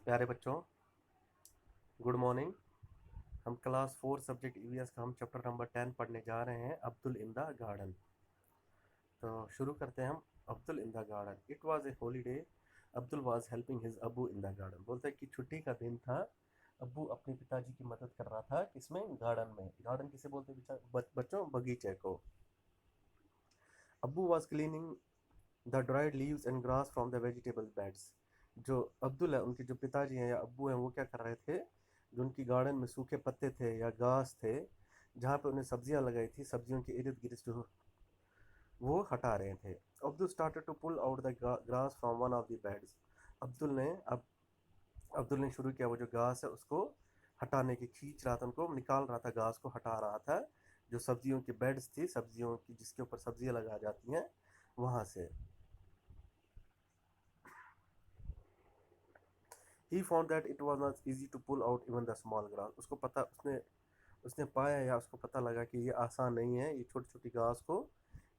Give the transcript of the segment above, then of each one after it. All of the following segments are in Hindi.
प्यारे बच्चों, गुड मॉर्निंग। हम क्लास 4 सब्जेक्ट ईवीएस का हम चैप्टर नंबर 10 पढ़ने जा रहे हैं, अब्दुल इन द गार्डन। तो शुरू करते हैं हम। Abdul in the garden. It was a holiday. Abdul was helping his Abu in the garden. बोलते हैं कि छुट्टी का दिन था। अब्बू अपने पिताजी की मदद कर रहा था किसमें? गार्डन में। गार्डन किसे बोलते हैं बच्चों? बगीचे को। अब्बू was cleaning the dried leaves and grass from the vegetable beds. जो अब्दुल है, उनके जो पिताजी हैं या अब्बू हैं, वो क्या कर रहे थे? जो उनकी गार्डन में सूखे पत्ते थे या घास थे, जहाँ पे उन्हें सब्जियां लगाई थी, सब्जियों के इर्द गिर्द जो वो हटा रहे थे। Abdul started to pull out the grass from one of the beds. Abdul ने अब अब्दुल ने शुरू किया, वो जो घास है उसको हटाने की, खींच रहा था, उनको निकाल रहा था, घास को हटा रहा था, जो सब्जियों की बेड्स थी, सब्जियों की जिसके ऊपर सब्जियां लगा जाती हैं, वहां से। He found that it was not easy to pull out even the small grass. उसको पता उसने उसने पाया या उसको पता लगा कि ये आसान नहीं है, ये छोटी छोटी घास को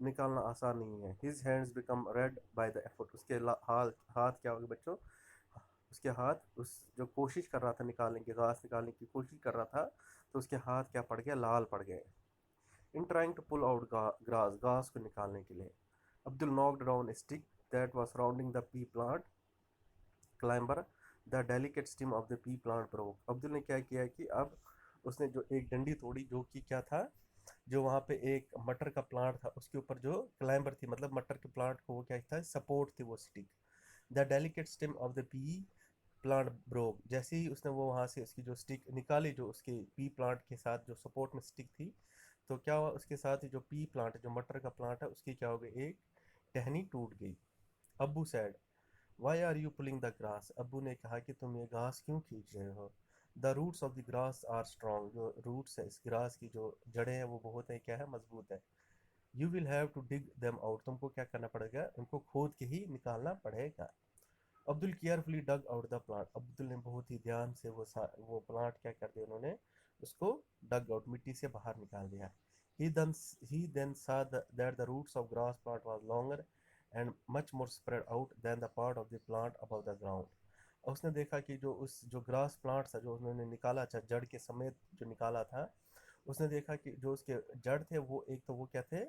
निकालना आसान नहीं है। His hands become red by the effort. उसके हाथ हाथ क्या हो गए बच्चों? उसके हाथ, उस जो कोशिश कर रहा था निकालने की, घास निकालने की कोशिश कर रहा था, तो उसके हाथ क्या पड़ गए? लाल पड़ गए। In trying to pull out grass, घास को निकालने के लिए, Abdul knocked down a stick that was surrounding the pea plant. Climber the delicate stem of the pea plant broke. Abdul ने क्या किया कि अब उसने जो एक डंडी तोड़ी, जो कि क्या था, जो वहाँ पे एक मटर का प्लांट था, उसके ऊपर जो क्लाइंबर थी, मतलब मटर के प्लांट को वो क्या था? सपोर्ट थी वो stick. The delicate stem of the pea plant broke. जैसे ही उसने वो वहाँ से उसकी जो स्टिक निकाली, जो उसके पी प्लांट के साथ जो सपोर्ट में स्टिक थी, तो क्या हुआ? उसके साथ ही जो पी प्लांट, जो मटर का प्लांट है, उसकी क्या हो गई? एक टहनी टूट गई। Abbu said, why are you pulling the grass. Abbu ने कहा कि तुम ये घास क्यों खींच रहे हो? The roots of the grass are strong. जो रूट्स है इस ग्रास की, जो जड़ें हैं, वो बहुत है, क्या है? मजबूत है। You will have to dig them out. तुमको क्या करना पड़ेगा? उनको खोद के ही निकालना पड़ेगा। Abdul carefully dug out the plant. Abdul ने बहुत ही ध्यान से वो प्लांट क्या कर दिया उन्होंने? उसको डग आउट, मिट्टी से बाहर निकाल दिया। he then he then saw that the roots of grass plant was longer and much more spread out than the part of the plant above the ground. और उसने देखा कि जो ग्रास प्लांट था, जो उन्होंने निकाला था, जड़ के समेत जो निकाला था, उसने देखा कि जो उसके जड़ थे, वो एक तो वो क्या थे?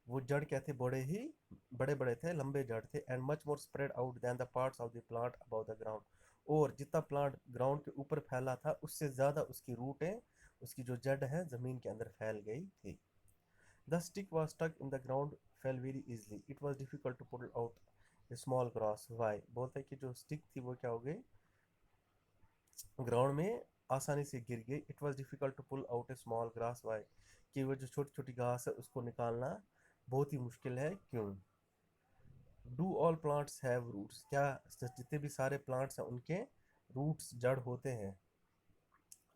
वो जड़ क्या थे? बड़े बड़े थे, लंबे जड़ थे। And much more spread out than the parts of the plant above the ground. और जितना प्लांट ग्राउंड के ऊपर फैला था, उससे ज़्यादा उसकी रूटें, उसकी जो जड़ है, ज़मीन के अंदर फैल गई थी। The stick was stuck in the ground fell very easily. It was difficult to pull out a small grass. Why? बोलते हैं कि जो स्टिक थी वो क्या हो गई? ग्राउंड में आसानी से गिर गई। It was difficult to pull out a small grass. Why? कि वो जो छोटी छोटी घास है, उसको निकालना बहुत ही मुश्किल है। क्यों? Do all plants have roots. क्या जितने भी सारे प्लांट्स हैं, उनके रूट्स, जड़ होते हैं?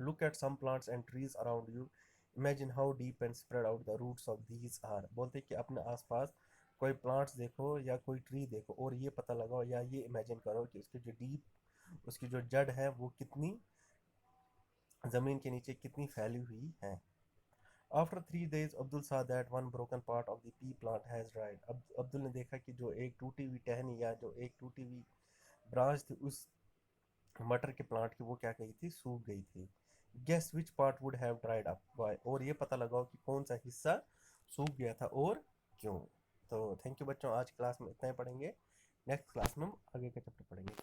Look at some plants and trees around you. Imagine how deep and spread out the roots of these are. बोलते हैं कि अपने आसपास कोई प्लांट्स देखो या कोई ट्री देखो, और ये पता लगाओ या ये इमेजिन करो कि उसकी जो जड़ है, वो कितनी ज़मीन के नीचे कितनी फैली हुई है। After 3 days Abdul saw that one broken part of the pea plant has dried. अब अब्दुल ने देखा कि जो एक टूटी हुई टहनी या जो एक टूटी हुई ब्रांच थी उस मटर के प्लांट की, वो क्या गई थी? सूख गई थी। Guess which part would have dried up, why? और ये पता लगाओ कि कौन सा हिस्सा सूख गया था और क्यों। तो थैंक यू बच्चों, आज क्लास में इतना ही पढ़ेंगे। नेक्स्ट क्लास में हम आगे का चैप्टर पढ़ेंगे।